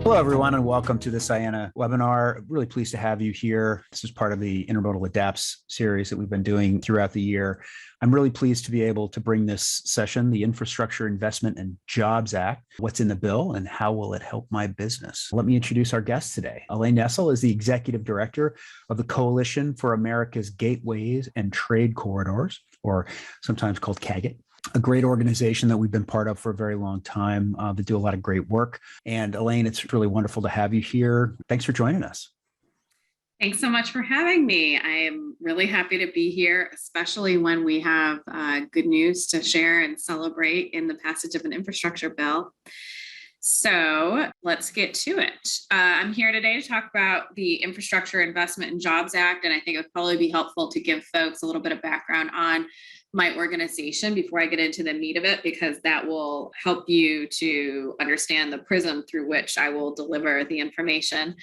Hello, everyone, and welcome to this IANA webinar. Really pleased to have you here. This is part of the Intermodal Adapts series that we've been doing throughout the year. I'm really pleased to be able to bring this session, the Infrastructure Investment and Jobs Act. What's in the bill and how will it help my business? Let me introduce our guest today. Elaine Nessle is the Executive Director of the Coalition for America's Gateways and Trade Corridors, or sometimes called CAGT. A great organization that we've been part of for a very long time. They do a lot of great work. And Elaine, it's really wonderful to have you here. Thanks for joining us. Thanks so much for having me. I am really happy to be here, especially when we have good news to share and celebrate in the passage of an infrastructure bill. So let's get to it. I'm here today to talk about the Infrastructure Investment and Jobs Act, and I think it would probably be helpful to give folks a little bit of background on my organization before I get into the meat of it, because that will help you to understand the prism through which I will deliver the information.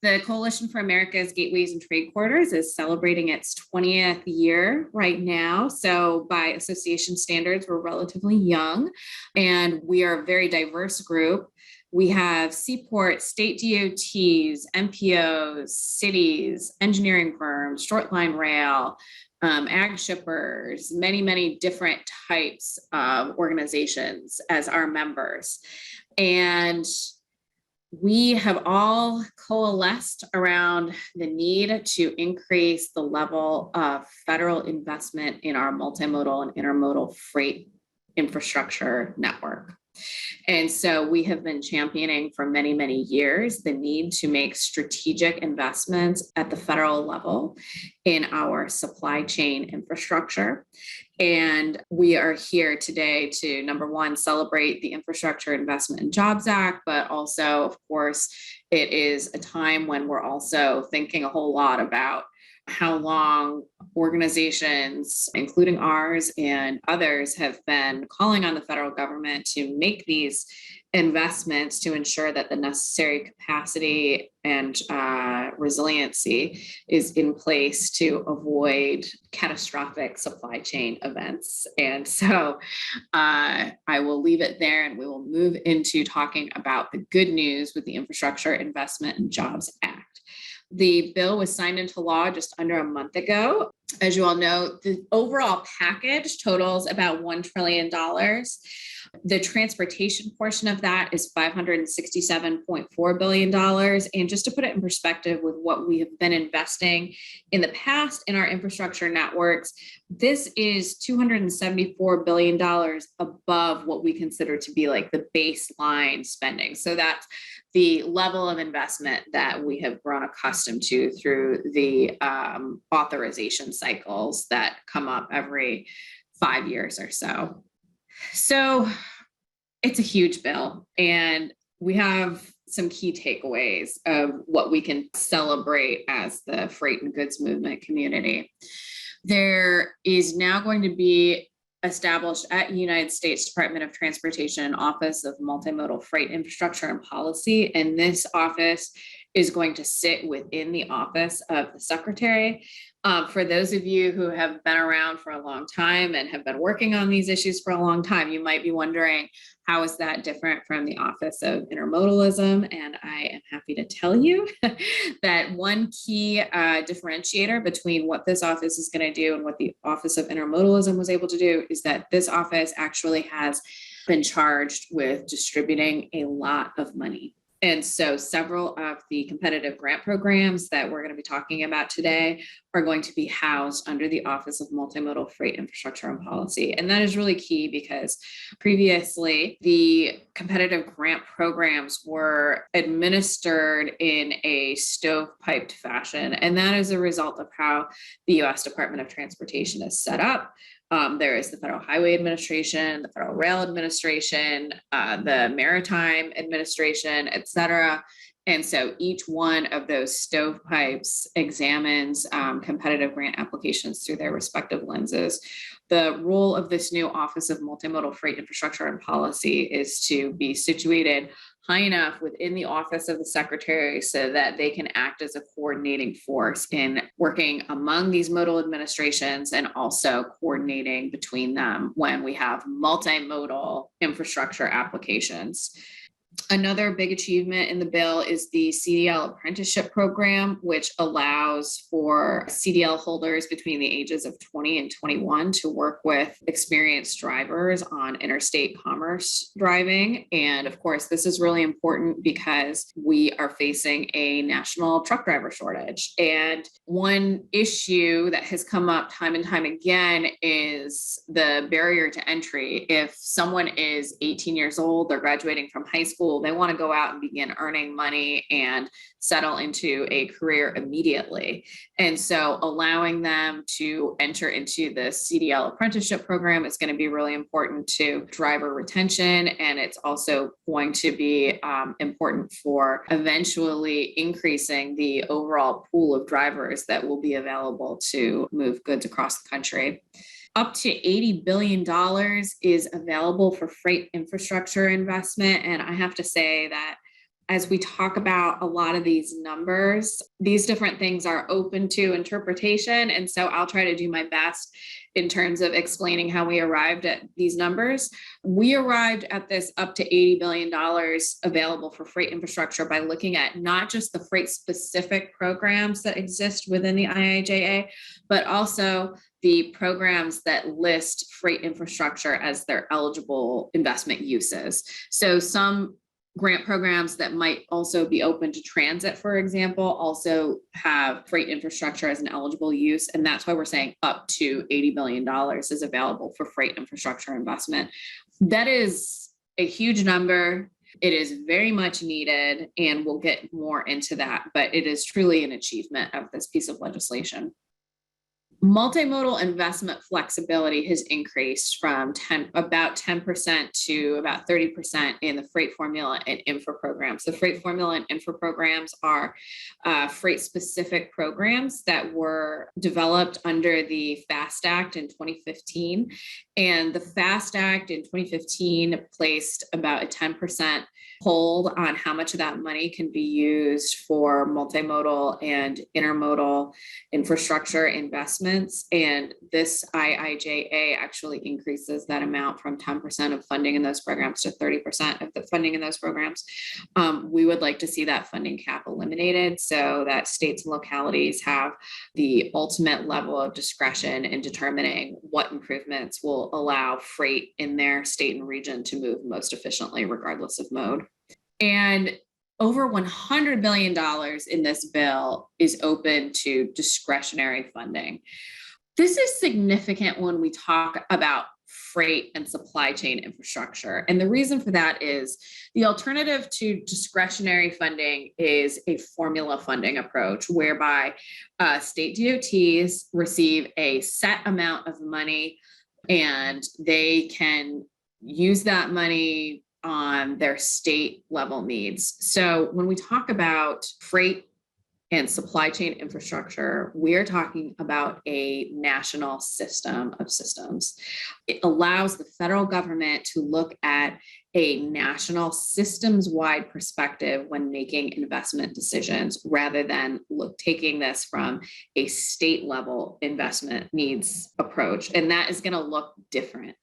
The Coalition for America's Gateways and Trade Corridors is celebrating its 20th year right now. So by association standards, we're relatively young, and we are a very diverse group. We have seaports, state DOTs, MPOs, cities, engineering firms, short line rail, ag shippers, many different types of organizations as our members. And we have all coalesced around the need to increase the level of federal investment in our multimodal and intermodal freight infrastructure network. And so we have been championing for many years the need to make strategic investments at the federal level in our supply chain infrastructure. And we are here today to, number one, celebrate the Infrastructure Investment and Jobs Act, but also, of course, it is a time when we're also thinking a whole lot about how long organizations, including ours and others, have been calling on the federal government to make these investments to ensure that the necessary capacity and resiliency is in place to avoid catastrophic supply chain events. And so I will leave it there, and we will move into talking about the good news with the Infrastructure Investment and Jobs Act. The bill was signed into law just under a month ago. As you all know, the overall package totals about $1 trillion. The transportation portion of that is $567.4 billion. And just to put it in perspective with what we have been investing in the past in our infrastructure networks, this is $274 billion above what we consider to be like the baseline spending. So that's the level of investment that we have grown accustomed to through the authorization cycles that come up every 5 years or so. So it's a huge bill, and we have some key takeaways of what we can celebrate as the freight and goods movement community. There is now going to be established at United States Department of Transportation an Office of Multimodal Freight Infrastructure and Policy, and this office is going to sit within the office of the Secretary. For those of you who have been around for a long time and have been working on these issues for a long time, you might be wondering, how is that different from the Office of Intermodalism? And I am happy to tell you that one key differentiator between what this office is going to do and what the Office of Intermodalism was able to do is that this office actually has been charged with distributing a lot of money. And so several of the competitive grant programs that we're going to be talking about today are going to be housed under the Office of Multimodal Freight Infrastructure and Policy. And that is really key because previously the competitive grant programs were administered in a stovepiped fashion. And that is a result of how the U.S. Department of Transportation is set up. There is the Federal Highway Administration, the Federal Rail Administration, the Maritime Administration, et cetera. And so each one of those stovepipes examines competitive grant applications through their respective lenses. The role of this new Office of Multimodal Freight Infrastructure and Policy is to be situated high enough within the office of the secretary so that they can act as a coordinating force in working among these modal administrations and also coordinating between them when we have multimodal infrastructure applications. Another big achievement in the bill is the CDL apprenticeship program, which allows for CDL holders between the ages of 20 and 21 to work with experienced drivers on interstate commerce driving. And of course, this is really important because we are facing a national truck driver shortage. And one issue that has come up time and time again is the barrier to entry. If someone is 18 years old, they're graduating from high school, they want to go out and begin earning money and settle into a career immediately. And so allowing them to enter into the CDL apprenticeship program is going to be really important to driver retention. And it's also going to be important for eventually increasing the overall pool of drivers that will be available to move goods across the country. Up to $80 billion is available for freight infrastructure investment. And I have to say that as we talk about a lot of these numbers, these different things are open to interpretation. And so I'll try to do my best in terms of explaining how we arrived at these numbers. We arrived at this up to $80 billion available for freight infrastructure by looking at not just the freight specific programs that exist within the IIJA, but also the programs that list freight infrastructure as their eligible investment uses. So some grant programs that might also be open to transit, for example, also have freight infrastructure as an eligible use. And that's why we're saying up to $80 billion is available for freight infrastructure investment. That is a huge number. It is very much needed, and we'll get more into that, but it is truly an achievement of this piece of legislation. Multimodal investment flexibility has increased from about 10% to about 30% in the freight formula and infra programs. The freight formula and infra programs are freight specific programs that were developed under the FAST Act in 2015. And the FAST Act in 2015 placed about a 10% hold on how much of that money can be used for multimodal and intermodal infrastructure investments. And this IIJA actually increases that amount from 10% of funding in those programs to 30% of the funding in those programs. We would like to see that funding cap eliminated so that states and localities have the ultimate level of discretion in determining what improvements will allow freight in their state and region to move most efficiently, regardless of mode. And over $100 billion in this bill is open to discretionary funding. This is significant when we talk about freight and supply chain infrastructure. And the reason for that is the alternative to discretionary funding is a formula funding approach, whereby state DOTs receive a set amount of money and they can use that money on their state level needs. So when we talk about freight and supply chain infrastructure, we are talking about a national system of systems. It allows the federal government to look at a national systems-wide perspective when making investment decisions, rather than taking this from a state level investment needs approach. And that is going to look different.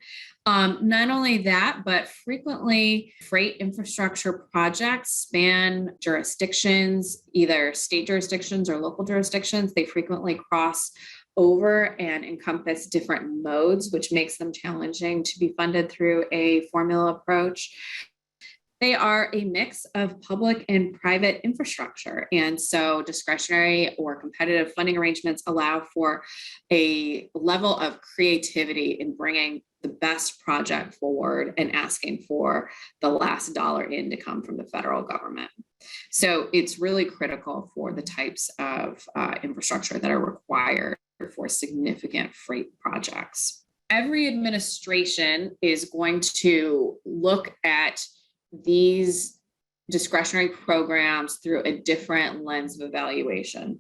Not only that, but frequently freight infrastructure projects span jurisdictions, either state jurisdictions or local jurisdictions. They frequently cross over and encompass different modes, which makes them challenging to be funded through a formula approach. They are a mix of public and private infrastructure. And so discretionary or competitive funding arrangements allow for a level of creativity in bringing the best project forward and asking for the last dollar in to come from the federal government. So it's really critical for the types of infrastructure that are required for significant freight projects. Every administration is going to look at these discretionary programs through a different lens of evaluation.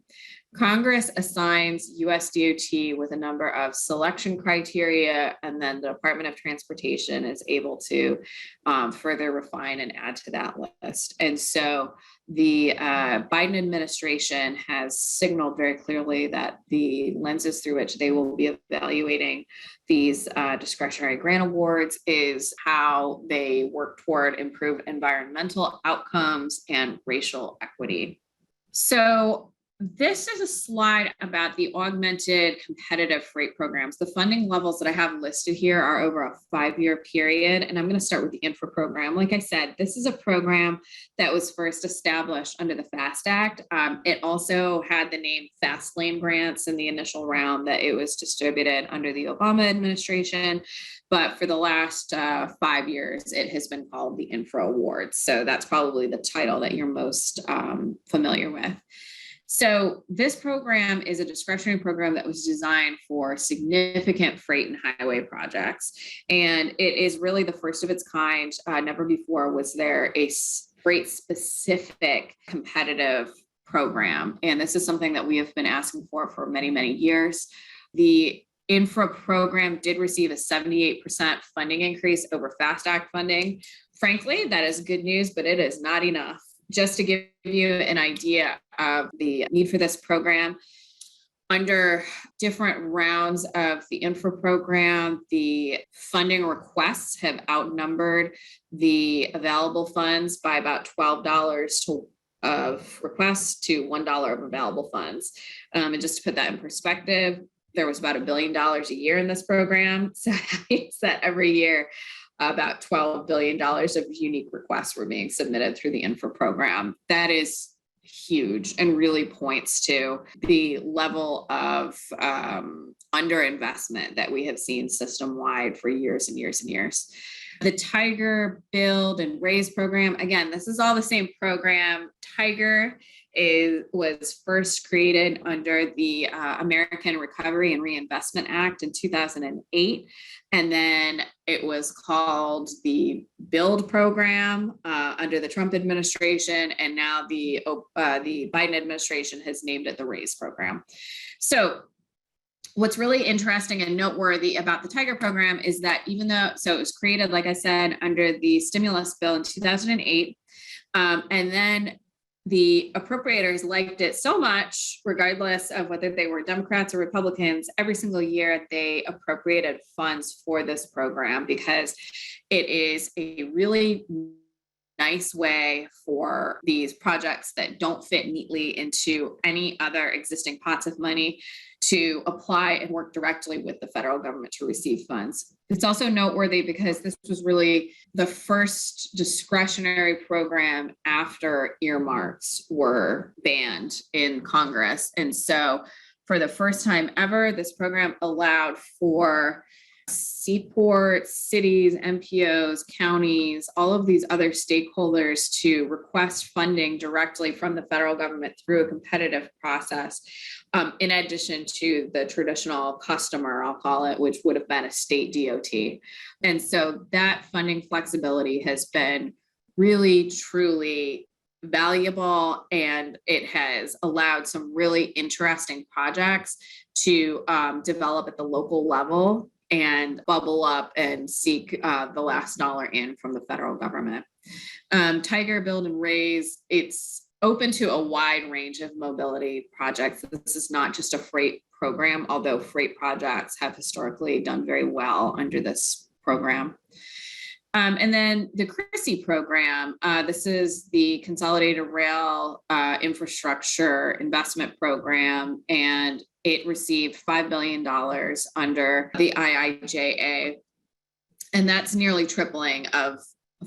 Congress assigns US DOT with a number of selection criteria, and then the Department of Transportation is able to further refine and add to that list. And so the Biden administration has signaled very clearly that the lenses through which they will be evaluating these discretionary grant awards is how they work toward improved environmental outcomes and racial equity. So this is a slide about the augmented competitive freight programs. The funding levels that I have listed here are over a 5-year period. And I'm going to start with the infra program. Like I said, this is a program that was first established under the FAST Act. It also had the name Fast Lane Grants in the initial round that it was distributed under the Obama administration. But for the last 5 years, it has been called the Infra Awards. So that's probably the title that you're most familiar with. So this program is a discretionary program that was designed for significant freight and highway projects. And it is really the first of its kind. Never before was there a freight specific competitive program. And this is something that we have been asking for many, many years. The infra program did receive a 78% funding increase over FAST Act funding. Frankly, that is good news, but it is not enough. Just to give you an idea of the need for this program, under different rounds of the infra program, the funding requests have outnumbered the available funds by about $12 of requests to $1 of available funds. And just to put that in perspective, there was about $1 billion a year in this program. So that means that every year, about $12 billion of unique requests were being submitted through the infra program. That is huge and really points to the level of underinvestment that we have seen system-wide for years and years and years. The Tiger Build and Raise program, again, this is all the same program. Tiger was first created under the American Recovery and Reinvestment Act in 2008. And then it was called the Build program under the Trump administration. And now the Biden administration has named it the Raise program. So what's really interesting and noteworthy about the Tiger program is that even though, so it was created, like I said, under the stimulus bill in 2008, and then the appropriators liked it so much, regardless of whether they were Democrats or Republicans, every single year they appropriated funds for this program because it is a really nice way for these projects that don't fit neatly into any other existing pots of money to apply and work directly with the federal government to receive funds. It's also noteworthy because this was really the first discretionary program after earmarks were banned in Congress. And so for the first time ever, this program allowed for seaports, cities, MPOs, counties, all of these other stakeholders to request funding directly from the federal government through a competitive process, in addition to the traditional customer, I'll call it, which would have been a state DOT. And so that funding flexibility has been really, truly valuable, and it has allowed some really interesting projects to develop at the local level and bubble up and seek the last dollar in from the federal government. Tiger Build and Raise, it's open to a wide range of mobility projects. This is not just a freight program, although freight projects have historically done very well under this program. And then the CRISI program, this is the Consolidated Rail Infrastructure Investment Program, and it received $5 billion under the IIJA. And that's nearly tripling of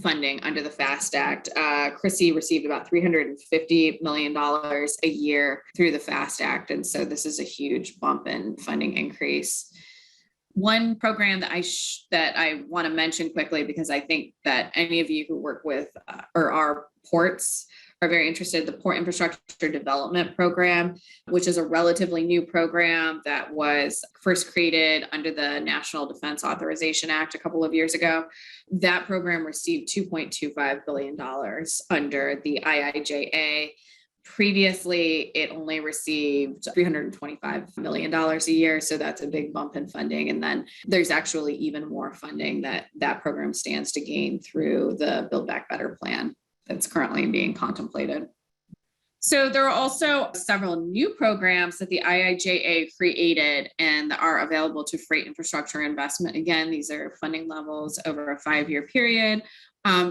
funding under the FAST Act. CRISI received about $350 million a year through the FAST Act. And so this is a huge bump in funding increase. One program that I want to mention quickly, because I think that any of you who work with or are ports are very interested, the Port Infrastructure Development Program, which is a relatively new program that was first created under the National Defense Authorization Act a couple of years ago. That program received $2.25 billion under the IIJA. Previously, it only received $325 million a year. So that's a big bump in funding. And then there's actually even more funding that program stands to gain through the Build Back Better plan that's currently being contemplated. So there are also several new programs that the IIJA created and are available to freight infrastructure investment. Again, these are funding levels over a 5-year period.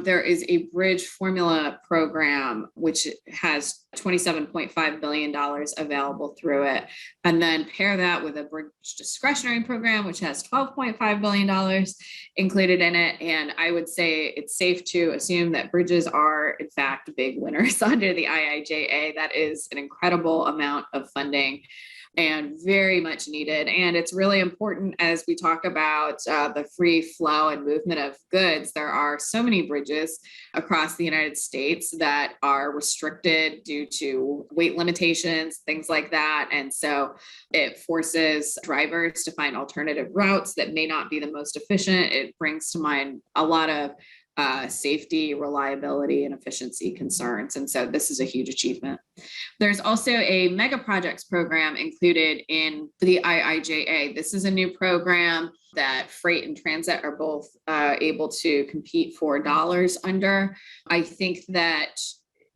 There is a bridge formula program, which has $27.5 billion available through it. And then pair that with a bridge discretionary program, which has $12.5 billion included in it. And I would say it's safe to assume that bridges are, in fact, big winners under the IIJA. That is an incredible amount of funding and very much needed. And it's really important as we talk about the free flow and movement of goods. There are so many bridges across the United States that are restricted due to weight limitations, things like that. And so it forces drivers to find alternative routes that may not be the most efficient. It brings to mind a lot of safety, reliability, and efficiency concerns. And so this is a huge achievement. There's also a mega projects program included in the IIJA. This is a new program that freight and transit are both able to compete for dollars under. I think that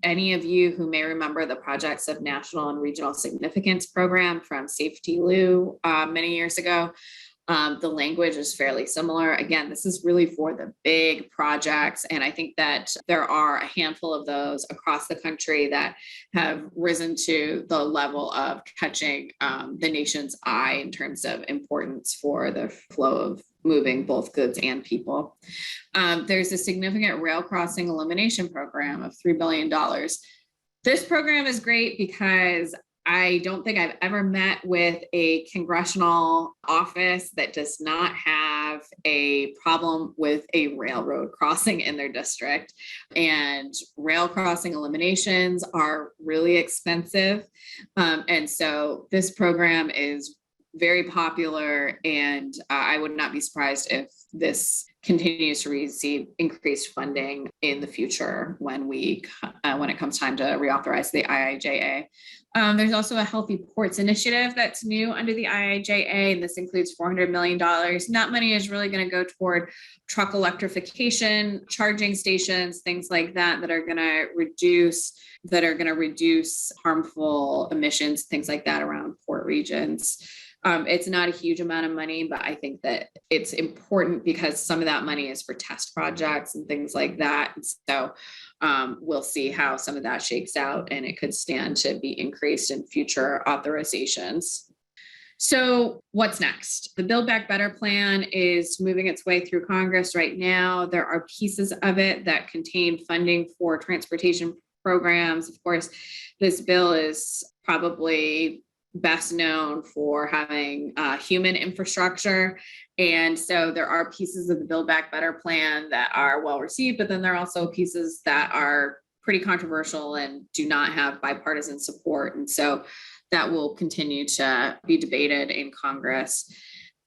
any of you who may remember the Projects of National and Regional Significance program from Safety Lou many years ago, the language is fairly similar. Again, this is really for the big projects. And I think that there are a handful of those across the country that have risen to the level of catching the nation's eye in terms of importance for the flow of moving both goods and people. There's a significant rail crossing elimination program of $3 billion. This program is great because I don't think I've ever met with a congressional office that does not have a problem with a railroad crossing in their district. And rail crossing eliminations are really expensive. And so this program is very popular, and I would not be surprised if this continues to receive increased funding in the future when it comes time to reauthorize the IIJA. There's also a Healthy Ports initiative that's new under the IIJA, and this includes $400 million. That money is really going to go toward truck electrification, charging stations, things like that, that are going to reduce harmful emissions, things like that around port regions. It's not a huge amount of money, but I think that it's important because some of that money is for test projects and things like that. So we'll see how some of that shakes out, and it could stand to be increased in future authorizations. So what's next? The Build Back Better plan is moving its way through Congress right now. There are pieces of it that contain funding for transportation programs. Of course, this bill is probably best known for having human infrastructure. And so there are pieces of the Build Back Better plan that are well received, but then there are also pieces that are pretty controversial and do not have bipartisan support. And so that will continue to be debated in Congress.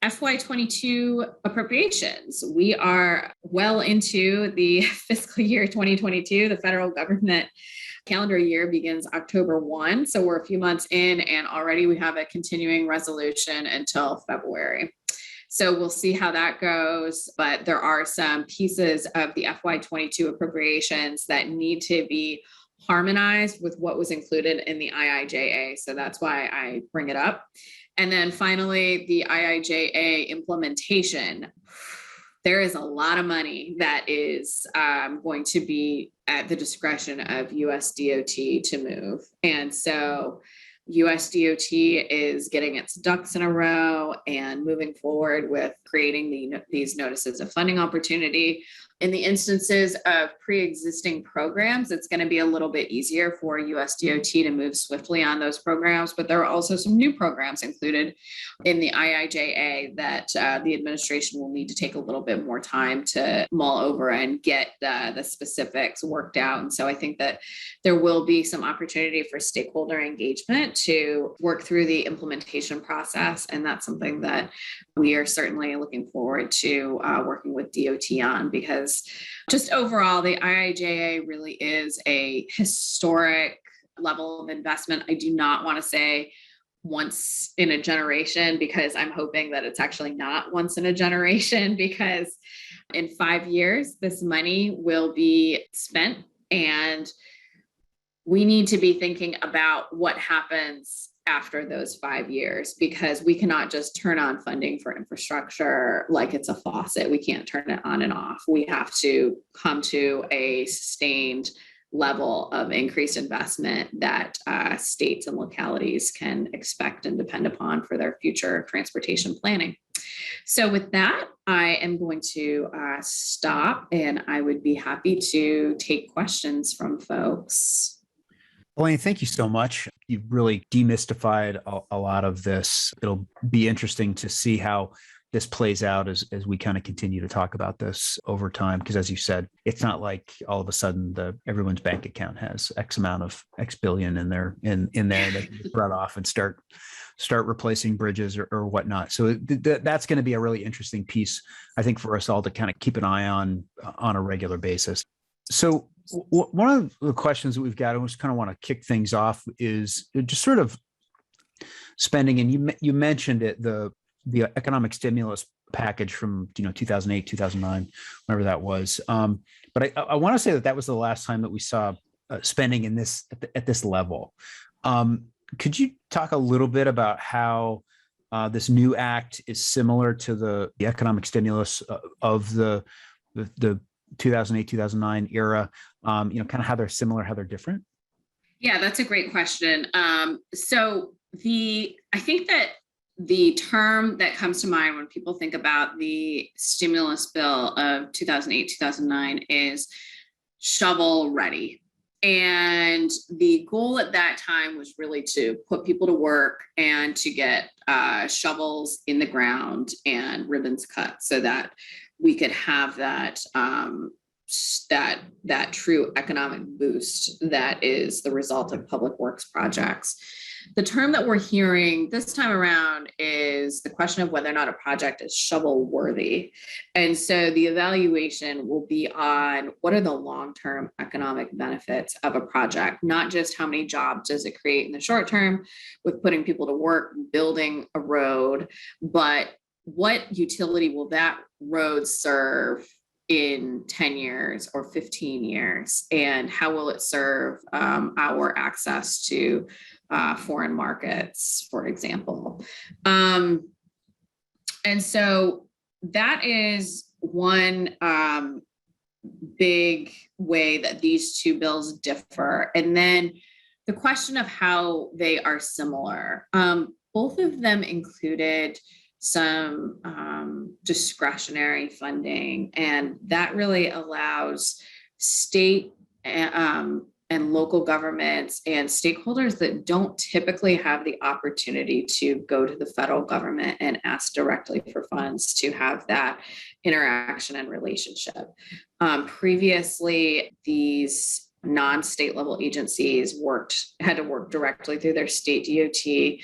FY22 appropriations. We are well into the fiscal year 2022. The federal government calendar year begins October 1. So we're a few months in, and already we have a continuing resolution until February. So we'll see how that goes. But there are some pieces of the FY22 appropriations that need to be harmonized with what was included in the IIJA. So that's why I bring it up. And then finally, the IIJA implementation. There is a lot of money that is going to be at the discretion of US DOT to move. And so US DOT is getting its ducks in a row and moving forward with creating these notices of funding opportunity. In the instances of pre-existing programs, it's going to be a little bit easier for US DOT to move swiftly on those programs, but there are also some new programs included in the IIJA that the administration will need to take a little bit more time to mull over and get the specifics worked out. And so I think that there will be some opportunity for stakeholder engagement to work through the implementation process. And that's something that we are certainly looking forward to working with DOT on, because just overall, the IIJA really is a historic level of investment. I do not want to say once in a generation, because I'm hoping that it's actually not once in a generation, because in 5 years, this money will be spent, and we need to be thinking about what happens after those 5 years, because we cannot just turn on funding for infrastructure like it's a faucet. We can't turn it on and off. We have to come to a sustained level of increased investment that states and localities can expect and depend upon for their future transportation planning. So with that, I am going to stop, and I would be happy to take questions from folks. Elaine, thank you so much. You've really demystified a lot of this. It'll be interesting to see how this plays out as we kind of continue to talk about this over time. Because as you said, it's not like all of a sudden everyone's bank account has X amount of X billion in there that can just run off and start replacing bridges or whatnot. So that's going to be a really interesting piece, I think, for us all to kind of keep an eye on a regular basis. So one of the questions that we've got, and we just kind of want to kick things off, is just sort of spending. And you mentioned it, the economic stimulus package from 2008, 2009, whenever that was. But I want to say that was the last time that we saw spending in this at this level. Could you talk a little bit about how this new act is similar to the economic stimulus of the 2008, 2009 era, kind of how they're similar, how they're different? Yeah, that's a great question. So I think that the term that comes to mind when people think about the stimulus bill of 2008, 2009 is shovel ready. And the goal at that time was really to put people to work and to get shovels in the ground and ribbons cut so that we could have that true economic boost that is the result of public works projects. The term that we're hearing this time around is the question of whether or not a project is shovel worthy. And so the evaluation will be on what are the long-term economic benefits of a project, not just how many jobs does it create in the short term with putting people to work, building a road, but what utility will that road serve in 10 years or 15 years? And how will it serve our access to foreign markets, for example? And so that is one big way that these two bills differ. And then the question of how they are similar. Both of them included some discretionary funding, and that really allows state and local governments and stakeholders that don't typically have the opportunity to go to the federal government and ask directly for funds to have that interaction and relationship. Previously, these non-state level agencies had to work directly through their state DOT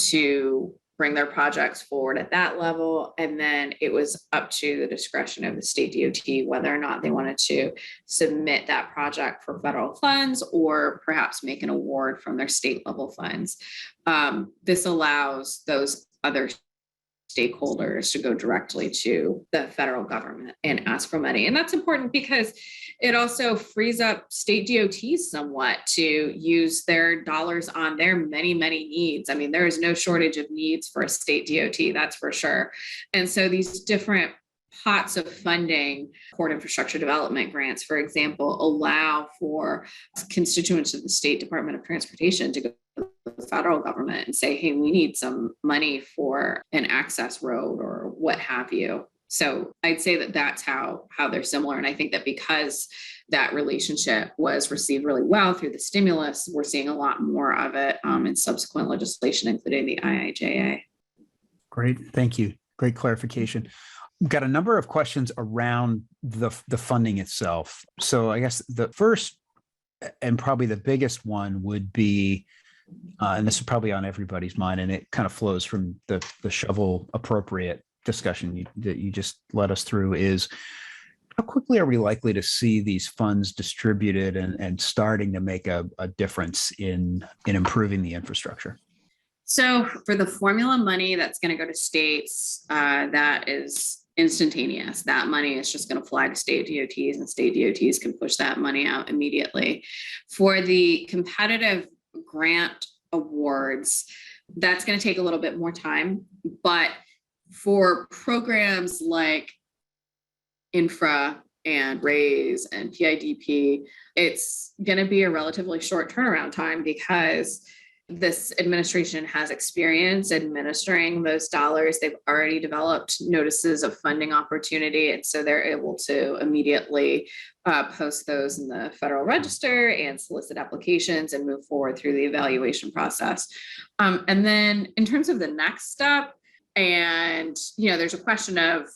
to bring their projects forward at that level. And then it was up to the discretion of the state DOT whether or not they wanted to submit that project for federal funds or perhaps make an award from their state level funds. This allows those other stakeholders to go directly to the federal government and ask for money. And that's important because it also frees up state DOTs somewhat to use their dollars on their many, many needs. I mean, there is no shortage of needs for a state DOT, that's for sure. And so these different pots of funding, port infrastructure development grants, for example, allow for constituents of the State Department of Transportation to go to the federal government and say, hey, we need some money for an access road or what have you. So I'd say that that's how they're similar. And I think that because that relationship was received really well through the stimulus, we're seeing a lot more of it in subsequent legislation, including the IIJA. Great. Thank you. Great clarification. We've got a number of questions around the funding itself. So I guess the first and probably the biggest one would be, and this is probably on everybody's mind, and it kind of flows from the shovel appropriate discussion that you just led us through, is How quickly are we likely to see these funds distributed and starting to make a difference in improving the infrastructure? So for the formula money that's going to go to states, that is instantaneous. That money is just going to fly to state DOTs, and state DOTs can push that money out immediately. For the competitive grant awards, that's going to take a little bit more time. But for programs like infra and RAISE and PIDP, it's going to be a relatively short turnaround time because this administration has experience administering those dollars. They've already developed notices of funding opportunity, and so they're able to immediately post those in the Federal Register and solicit applications and move forward through the evaluation process. And then in terms of the next step, and there's a question of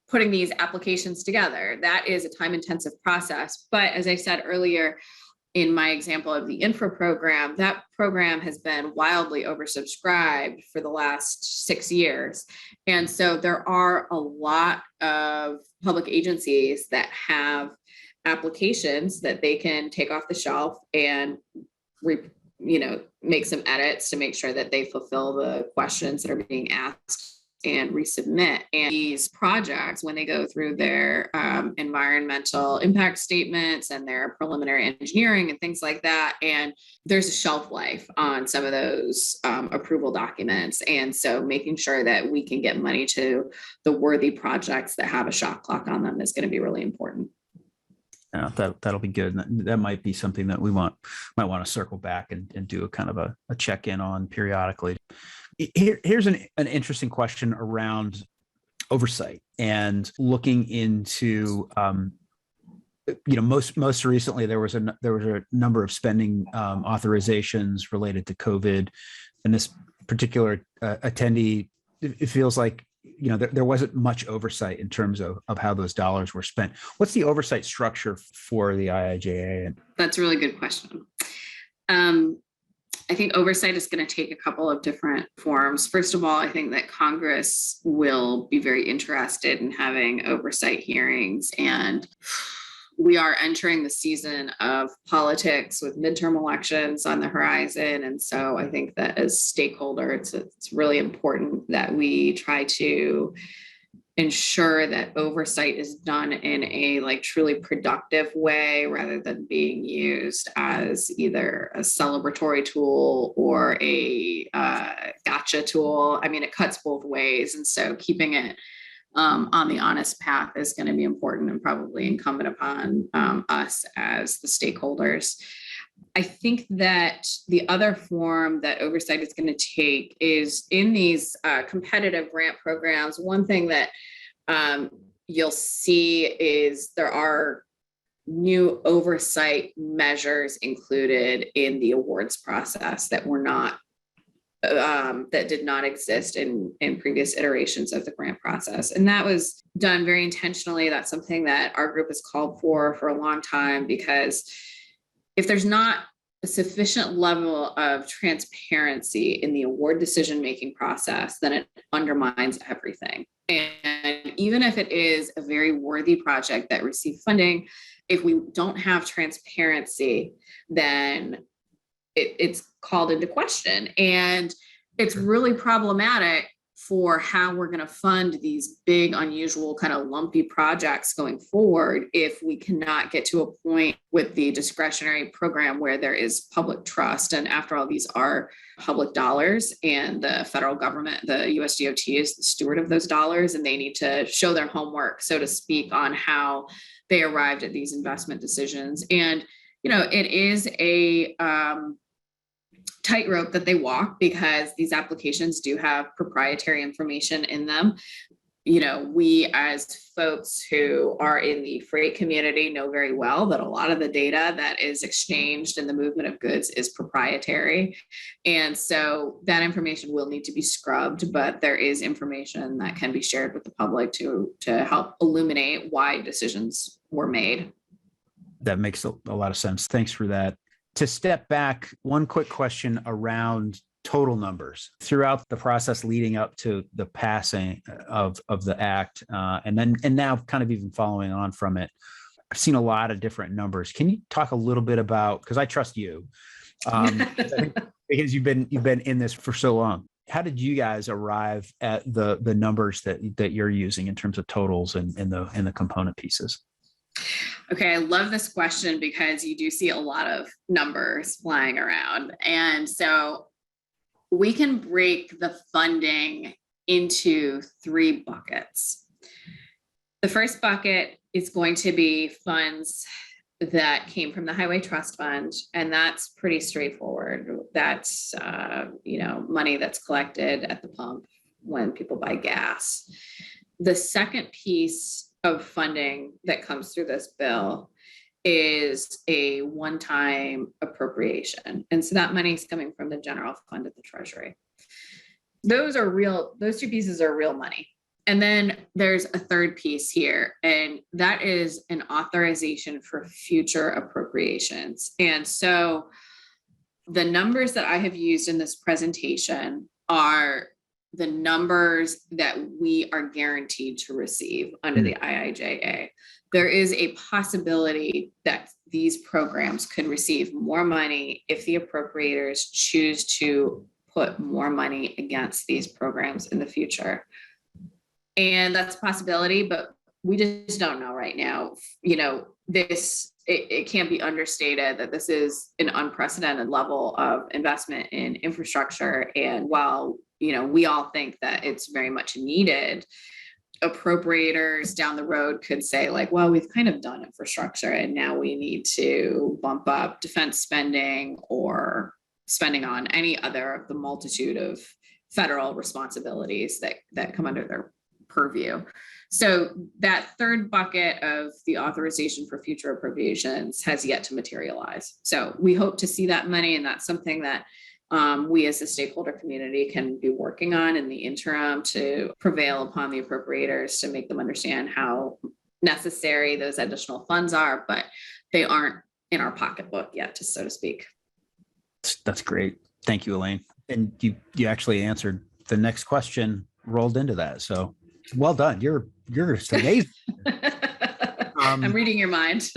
putting these applications together. That is a time-intensive process. But as I said earlier, in my example of the infra program, that program has been wildly oversubscribed for the last 6 years. And so there are a lot of public agencies that have applications that they can take off the shelf and make some edits to make sure that they fulfill the questions that are being asked and resubmit. And these projects, when they go through their environmental impact statements and their preliminary engineering and things like that, and there's a shelf life on some of those approval documents. And so making sure that we can get money to the worthy projects that have a shot clock on them is going to be really important. Yeah, that'll be good. That might be something that we might want to circle back and do a kind of a check-in on periodically. Here's an interesting question around oversight and looking into, most recently there was a number of spending authorizations related to COVID, and this particular attendee, it feels like there wasn't much oversight in terms of how those dollars were spent. What's the oversight structure for the IIJA? That's a really good question. I think oversight is going to take a couple of different forms. First of all, I think that Congress will be very interested in having oversight hearings, and we are entering the season of politics with midterm elections on the horizon. And so I think that as stakeholders, it's really important that we try to ensure that oversight is done in a truly productive way rather than being used as either a celebratory tool or a gotcha tool. I mean, it cuts both ways. And so keeping it on the honest path is going to be important and probably incumbent upon us as the stakeholders. I think that the other form that oversight is going to take is in these competitive grant programs. One thing that you'll see is there are new oversight measures included in the awards process that were not that did not exist in previous iterations of the grant process. And that was done very intentionally. That's something that our group has called for a long time, because if there's not a sufficient level of transparency in the award decision-making process, then it undermines everything. And even if it is a very worthy project that received funding, if we don't have transparency, then it's called into question. And it's really problematic for how we're going to fund these big, unusual, kind of lumpy projects going forward if we cannot get to a point with the discretionary program where there is public trust. And after all, these are public dollars, and the federal government, the USDOT, is the steward of those dollars, and they need to show their homework, so to speak, on how they arrived at these investment decisions. And it is a tightrope that they walk, because these applications do have proprietary information in them. We as folks who are in the freight community know very well that a lot of the data that is exchanged in the movement of goods is proprietary. And so that information will need to be scrubbed, but there is information that can be shared with the public to help illuminate why decisions were made. That makes a lot of sense. Thanks for that. To step back, one quick question around total numbers throughout the process leading up to the passing of the act, and now kind of even following on from it. I've seen a lot of different numbers. Can you talk a little bit about, because I trust you, because you've been in this for so long. How did you guys arrive at the numbers that you're using in terms of totals and the component pieces? Okay, I love this question because you do see a lot of numbers flying around. And so we can break the funding into 3 buckets. The first bucket is going to be funds that came from the Highway Trust Fund, and that's pretty straightforward. That's money that's collected at the pump when people buy gas. The second piece of funding that comes through this bill is a one-time appropriation, and so that money is coming from the general fund at the Treasury. Those 2 pieces are real money. And then there's a third piece here, and that is an authorization for future appropriations. And so the numbers that I have used in this presentation are the numbers that we are guaranteed to receive under the IIJA. There is a possibility that these programs could receive more money if the appropriators choose to put more money against these programs in the future. And that's a possibility, but we just don't know right now. It can't be understated that this is an unprecedented level of investment in infrastructure. And while, we all think that it's very much needed, appropriators down the road could say like, well, we've kind of done infrastructure and now we need to bump up defense spending or spending on any other of the multitude of federal responsibilities that come under their purview. So that third bucket of the authorization for future appropriations has yet to materialize. So we hope to see that money, and that's something that we as the stakeholder community can be working on in the interim to prevail upon the appropriators to make them understand how necessary those additional funds are, but they aren't in our pocketbook yet, so to speak. That's great. Thank you, Elaine. And you actually answered the next question, rolled into that. So well done. You're just amazing. I'm reading your mind.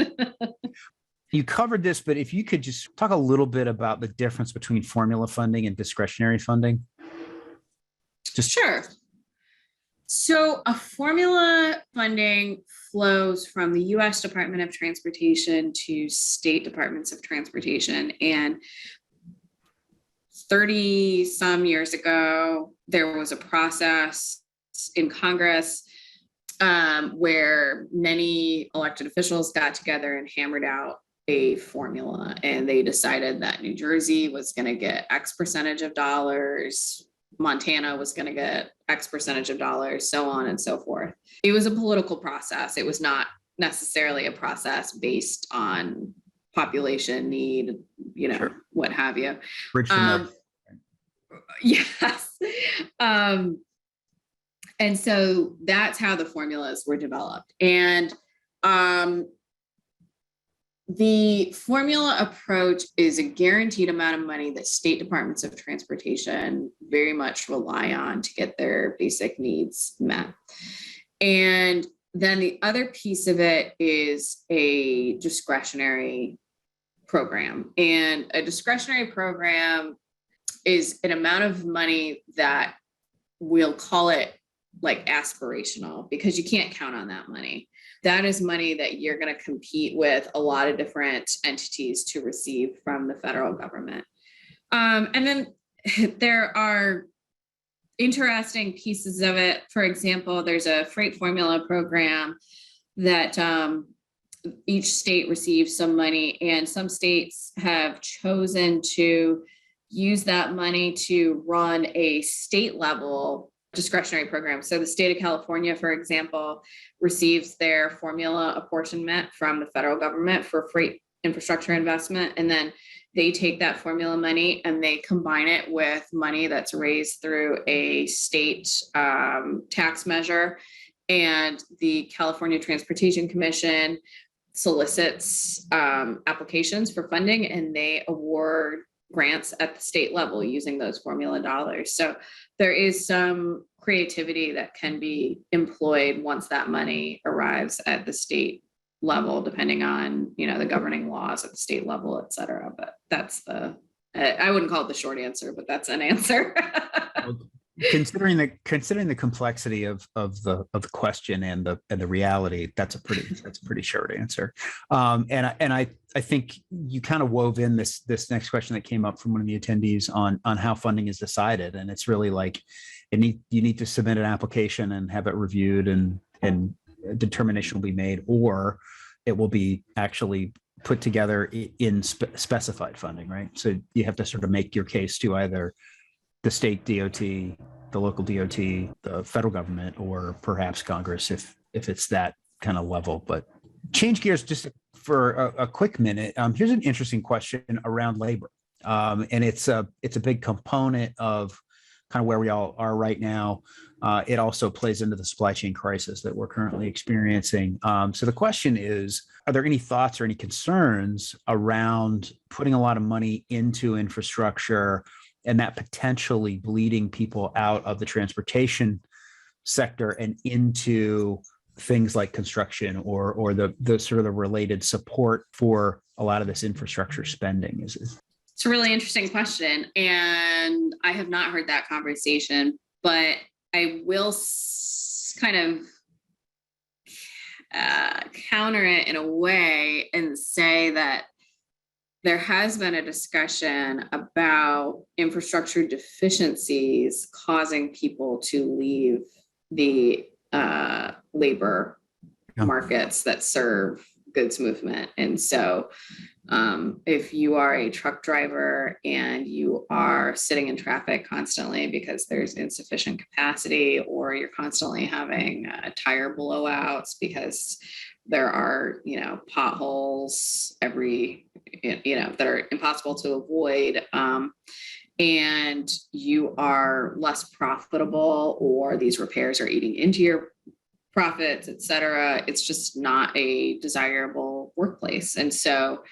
You covered this, but if you could just talk a little bit about the difference between formula funding and discretionary funding. Sure. So a formula funding flows from the U.S. Department of Transportation to state departments of transportation. And 30 some years ago, there was a process in Congress where many elected officials got together and hammered out a formula, and they decided that New Jersey was going to get X percentage of dollars, Montana was going to get X percentage of dollars, so on and so forth. It was a political process. It was not necessarily a process based on population need, sure, what have you. Yes. And so that's how the formulas were developed. And the formula approach is a guaranteed amount of money that state departments of transportation very much rely on to get their basic needs met. And then the other piece of it is a discretionary program. And a discretionary program is an amount of money that we'll call it like aspirational, because you can't count on that money. That is money that you're going to compete with a lot of different entities to receive from the federal government. And then there are interesting pieces of it. For example, there's a freight formula program that each state receives some money, and some states have chosen to use that money to run a state level discretionary program. So the state of California, for example, receives their formula apportionment from the federal government for freight infrastructure investment. And then they take that formula money and they combine it with money that's raised through a state tax measure. And the California Transportation Commission solicits applications for funding, and they award grants at the state level using those formula dollars. So there is some creativity that can be employed once that money arrives at the state level, depending on, the governing laws at the state level, et cetera. But that's I wouldn't call it the short answer, but that's an answer. Considering the complexity of the question and the reality, that's a pretty short answer. And I think you kind of wove in this next question that came up from one of the attendees on how funding is decided, and it's really like you need to submit an application and have it reviewed, and a determination will be made, or it will be actually put together in specified funding, right? So you have to sort of make your case to either the state DOT, the local DOT, the federal government, or perhaps Congress if it's that kind of level. But change gears just for a quick minute. Here's an interesting question around labor. And it's a big component of kind of where we all are right now. It also plays into the supply chain crisis that we're currently experiencing. So the question is, are there any thoughts or any concerns around putting a lot of money into infrastructure and that potentially bleeding people out of the transportation sector and into things like construction or the sort of the related support for a lot of this infrastructure spending? It's a really interesting question, and I have not heard that conversation, but I will kind of counter it in a way and say that there has been a discussion about infrastructure deficiencies causing people to leave the labor markets that serve goods movement. And so if you are a truck driver and you are sitting in traffic constantly because there's insufficient capacity, or you're constantly having tire blowouts because there are, potholes that are impossible to avoid, and you are less profitable, or these repairs are eating into your profits, et cetera, it's just not a desirable workplace. And so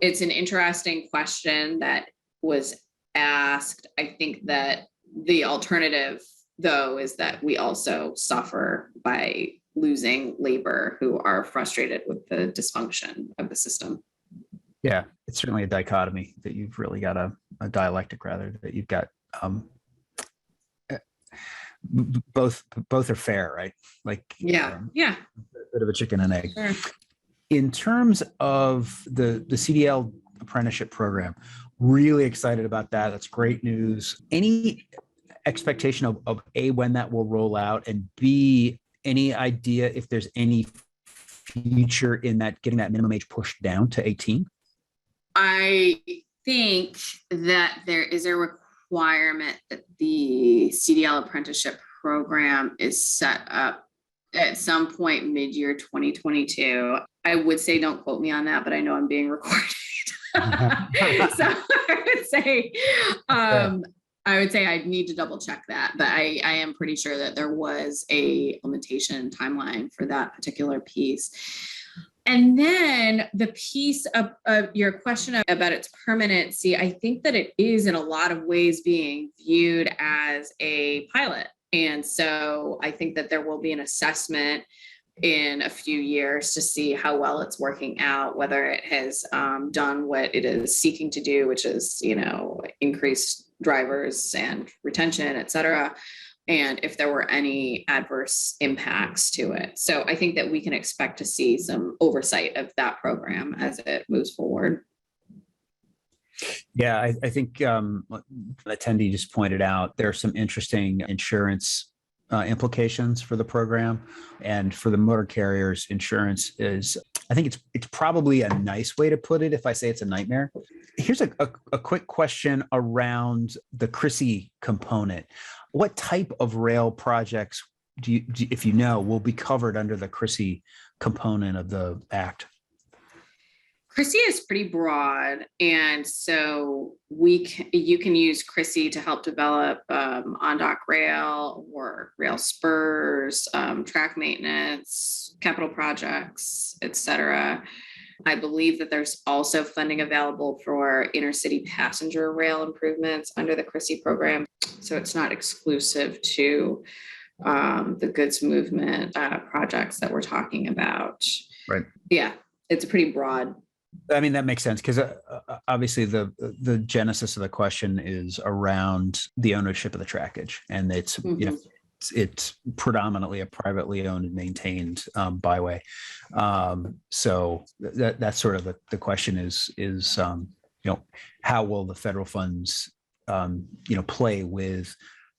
it's an interesting question that was asked. I think that the alternative, though, is that we also suffer by losing labor who are frustrated with the dysfunction of the system. Yeah, it's certainly a dichotomy that you've really got a dialectic, rather, that you've got both are fair, right? Like, yeah. A bit of a chicken and egg. Sure. In terms of the CDL apprenticeship program, really excited about that. That's great news. Any expectation of A, when that will roll out, and B, any idea if there's any future in that getting that minimum age pushed down to 18? I think that there is a requirement that the CDL apprenticeship program is set up at some point mid-year 2022. I would say don't quote me on that, but I know I'm being recorded. So I would say I'd need to double check that, but I am pretty sure that there was a implementation timeline for that particular piece. And then the piece of your question about its permanency, I think that it is in a lot of ways being viewed as a pilot. And so I think that there will be an assessment in a few years to see how well it's working out, whether it has done what it is seeking to do, which is, increase drivers and retention, et cetera, and if there were any adverse impacts to it. So I think that we can expect to see some oversight of that program as it moves forward. Yeah, I think the attendee just pointed out there are some interesting insurance implications for the program, and for the motor carriers, insurance is, I think it's probably a nice way to put it if I say it's a nightmare. Here's a quick question around the CRISI component. What type of rail projects do you, if you know, will be covered under the CRISI component of the Act? CRISI is pretty broad, and so you can use CRISI to help develop on-dock rail or rail spurs, track maintenance, capital projects, et cetera. I believe that there's also funding available for intercity passenger rail improvements under the CRISI program. So it's not exclusive to the goods movement projects that we're talking about. Right. Yeah, it's pretty broad. I mean, that makes sense because obviously the genesis of the question is around the ownership of the trackage, and it's it's predominantly a privately owned and maintained byway. So that's sort of the question is how will the federal funds play with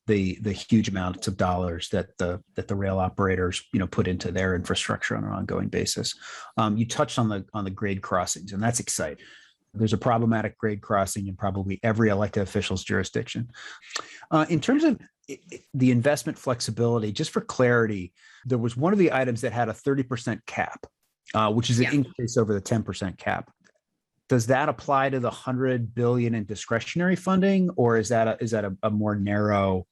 the huge amounts of dollars that the rail operators put into their infrastructure on an ongoing basis. You touched on the grade crossings, and that's exciting. There's a problematic grade crossing in probably every elected official's jurisdiction. In terms of the investment flexibility, just for clarity, there was one of the items that had a 30% cap, which is an increase over the 10% cap. Does that apply to the $100 billion in discretionary funding, or is that a more narrow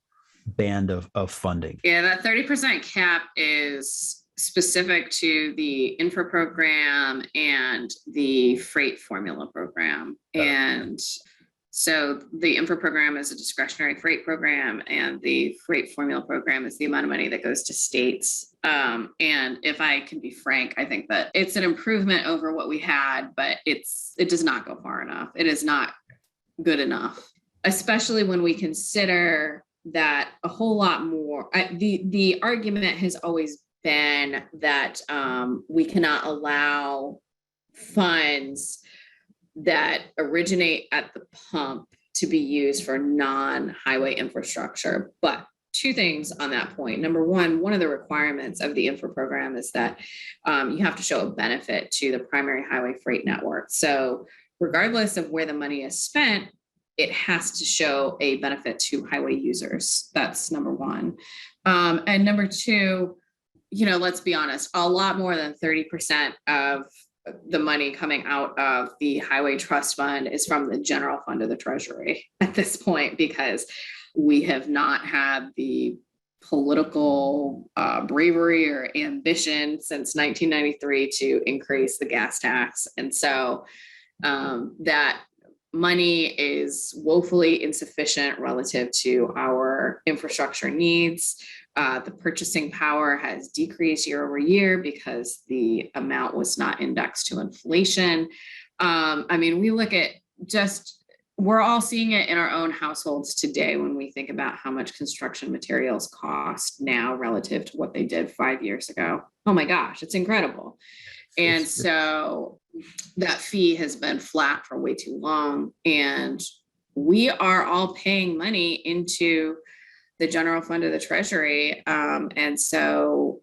band of funding? Yeah, that 30% cap is specific to the infra program and the freight formula program. And so the infra program is a discretionary freight program, and the freight formula program is the amount of money that goes to states. And if I can be frank, I think that it's an improvement over what we had, but it does not go far enough. It is not good enough, especially when we consider that a whole lot more. The argument has always been that we cannot allow funds that originate at the pump to be used for non-highway infrastructure. But two things on that point. Number one of the requirements of the infra program is that you have to show a benefit to the primary highway freight network. So regardless of where the money is spent, it has to show a benefit to highway users. That's number one. And number two, let's be honest, a lot more than 30% of the money coming out of the Highway Trust Fund is from the general fund of the Treasury at this point, because we have not had the political bravery or ambition since 1993 to increase the gas tax. And so that money is woefully insufficient relative to our infrastructure needs. The purchasing power has decreased year over year because the amount was not indexed to inflation. We look at we're all seeing it in our own households today when we think about how much construction materials cost now relative to what they did 5 years ago. Oh my gosh, it's incredible. And so that fee has been flat for way too long. And we are all paying money into the general fund of the Treasury. And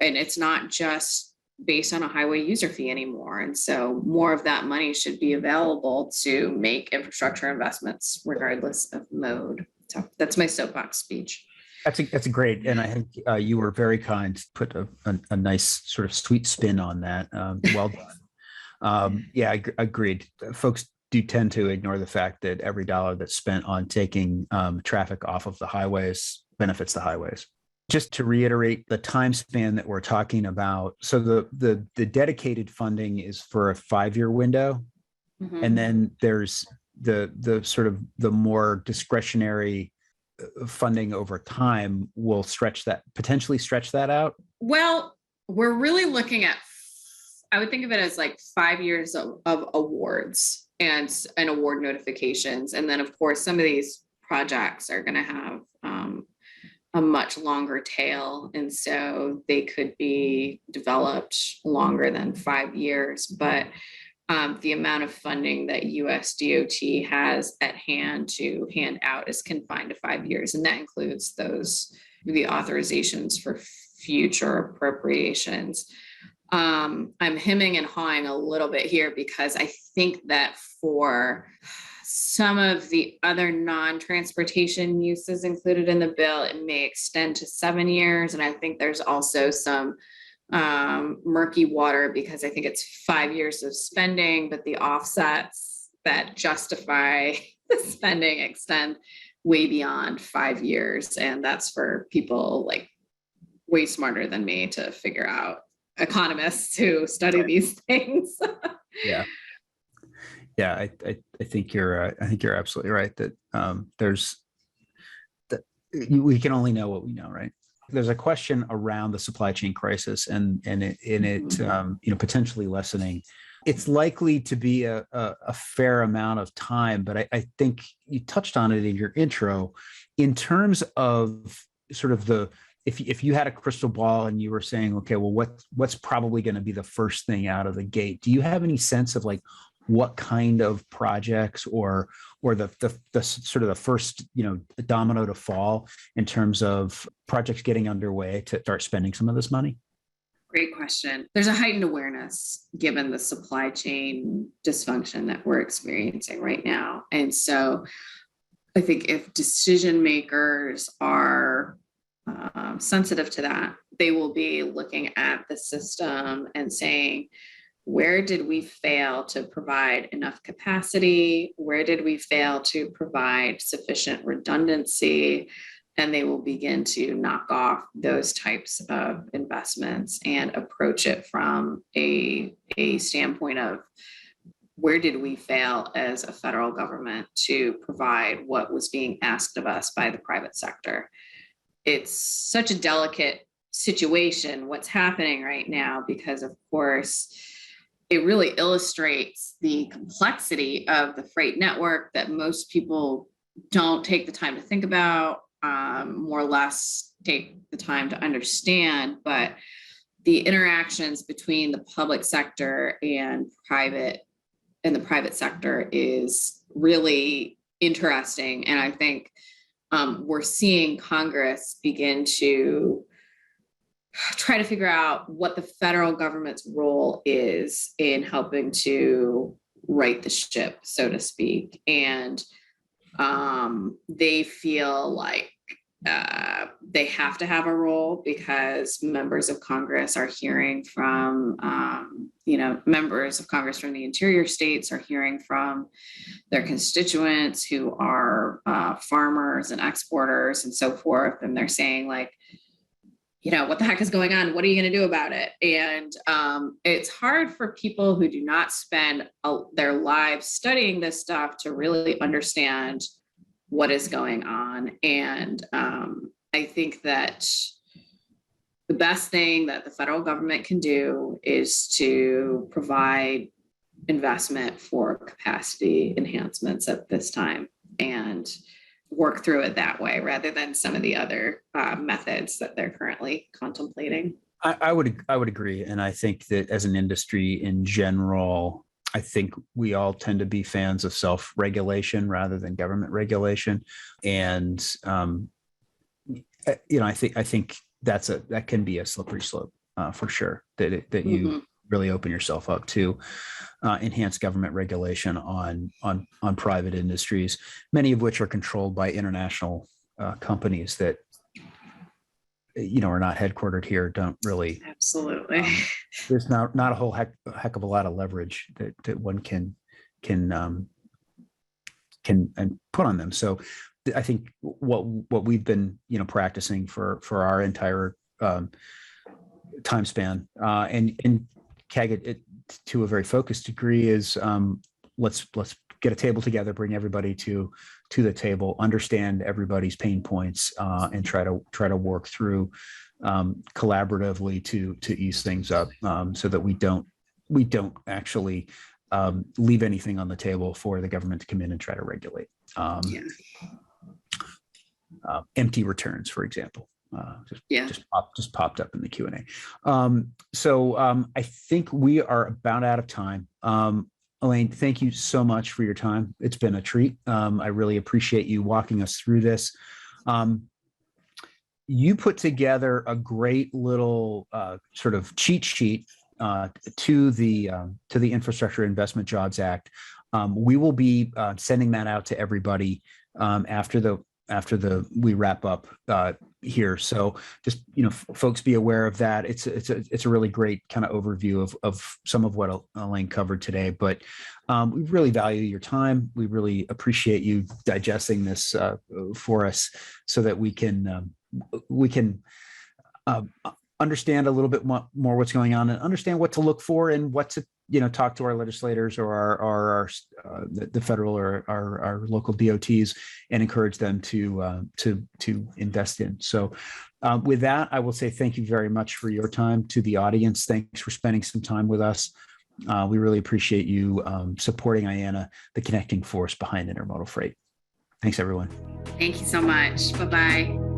it's not just based on a highway user fee anymore. And so more of that money should be available to make infrastructure investments regardless of mode. So that's my soapbox speech. That's a great, and I think you were very kind to put a nice sort of sweet spin on that. Well done. Agreed. Folks do tend to ignore the fact that every dollar that's spent on taking traffic off of the highways benefits the highways. Just to reiterate the time span that we're talking about. So the dedicated funding is for a 5-year window. And then there's the sort of the more discretionary funding over time will potentially stretch that out. Well, we're really looking at, I would think of it as like 5 years of awards and award notifications. And then of course, some of these projects are going to have a much longer tail. And so they could be developed longer than 5 years, but the amount of funding that US DOT has at hand to hand out is confined to 5 years. And that includes the authorizations for future appropriations. I'm hemming and hawing a little bit here because I think that for some of the other non-transportation uses included in the bill, it may extend to 7 years. And I think there's also some murky water because I think it's 5 years of spending, but the offsets that justify the spending extend way beyond 5 years. And that's for people like way smarter than me to figure out, economists who study these things. Yeah. Yeah. I think you're absolutely right that there's that we can only know what we know, right? There's a question around the supply chain crisis and it potentially lessening. It's likely to be a fair amount of time, but I think you touched on it in your intro in terms of sort of the if you had a crystal ball and you were saying, okay, well, what's probably going to be the first thing out of the gate? Do you have any sense of like what kind of projects or the sort of the first domino to fall in terms of projects getting underway to start spending some of this money? Great question. There's a heightened awareness given the supply chain dysfunction that we're experiencing right now. And so I think if decision makers are sensitive to that, they will be looking at the system and saying, where did we fail to provide enough capacity? Where did we fail to provide sufficient redundancy? And they will begin to knock off those types of investments and approach it from a standpoint of where did we fail as a federal government to provide what was being asked of us by the private sector. It's such a delicate situation, what's happening right now, because of course, it really illustrates the complexity of the freight network that most people don't take the time to think about, more or less take the time to understand. But the interactions between the public sector and the private sector is really interesting. And I think we're seeing Congress begin to try to figure out what the federal government's role is in helping to right the ship, so to speak. And they feel like they have to have a role because members of Congress are hearing from, members of Congress from the interior states are hearing from their constituents who are farmers and exporters and so forth. And they're saying like, what the heck is going on? What are you going to do about it? And it's hard for people who do not spend their lives studying this stuff to really understand what is going on. And I think that the best thing that the federal government can do is to provide investment for capacity enhancements at this time and work through it that way rather than some of the other methods that they're currently contemplating. I would agree. And I think that as an industry in general, I think we all tend to be fans of self-regulation rather than government regulation. And, I think that can be a slippery slope for sure, that you really open yourself up to enhanced government regulation on private industries, many of which are controlled by international companies that are not headquartered here, don't really. Absolutely. There's not a whole heck of a lot of leverage that one can put on them. So I think what we've been practicing for our entire time span and CAG to a very focused degree is let's get a table together, bring everybody to the table, understand everybody's pain points, and try to work through collaboratively to ease things up, so that we don't actually leave anything on the table for the government to come in and try to regulate. Empty returns, for example. Just popped up in the Q&A. So I think we are about out of time. Elaine, thank you so much for your time. It's been a treat. I really appreciate you walking us through this. You put together a great little sort of cheat sheet to the Infrastructure Investment Jobs Act. We will be sending that out to everybody after we wrap up here. So just folks, be aware of that. It's a really great kind of overview of some of what Elaine covered today. But we really value your time. We really appreciate you digesting this for us, so that we can understand a little bit more what's going on and understand what to look for and what to talk to our legislators or our the federal or our local DOTs and encourage them to invest in. So with that, I will say thank you very much for your time. To the audience, thanks for spending some time with us. We really appreciate you supporting IANA, the connecting force behind intermodal freight. Thanks, everyone. Thank you so much. Bye-bye.